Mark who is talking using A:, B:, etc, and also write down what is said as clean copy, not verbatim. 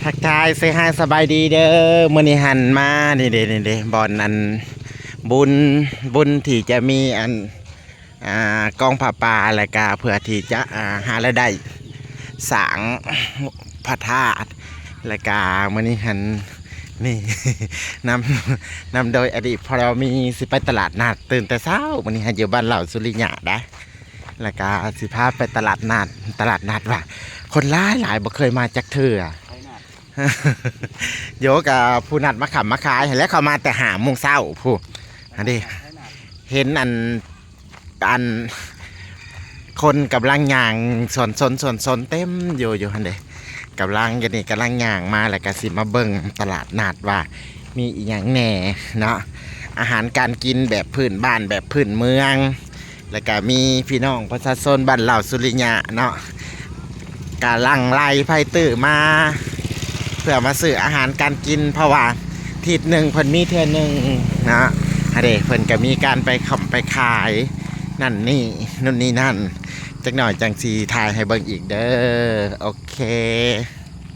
A: ทักทายเซฮายสบายดีเด้อมื้อนี้หันมานี่บอลอันบุญบุญที่จะมีอันกองผ้าป่าอะไรกาเพื่อที่จะหารายได้สร้างพระธาตุและกามื้อนี้หันนี่ นนำโดยอดีตพอเรามีสิไปตลาดนัดตื่นแต่เช้ามื้อนี้หันอยู่บ้านเหล่าสุริยะนะแล้วก็สิพาไปตลาดนัดว่ะคนหลายบ่เคยมาจักเทื่อ โยกับผู้นัดมาขับมาขายเห็นแล้วเขามาแต่5 โมงเช้าผู้อันนี้เห็นอันคนกำลังย่างสนเต็มอยู่ฮันเดกำลังกันนี่กำลังย่างมาแล้วก็สิมาเบิ่งตลาดนัดว่ามีอีหยังแหน่เนาะอาหารการกินแบบพื้นบ้านแบบพื้นเมืองแล้วก็มีพี่น้องประชาชนบ้านเหล่าสุริยะเนาะกำลังไล่ไผ่ตื้อมาเพื่อมาซื้ออาหารการกินเพราะว่าทิศหนึ่งเพิ่นมีเทื่อหนึ่งนะฮะเด้เพิ่นก็มีการไปขายนั่นนี่นู่นนี่นั่นจักหน่อยจังสีถ่ายให้เบิ่งอีกเด้อโอเค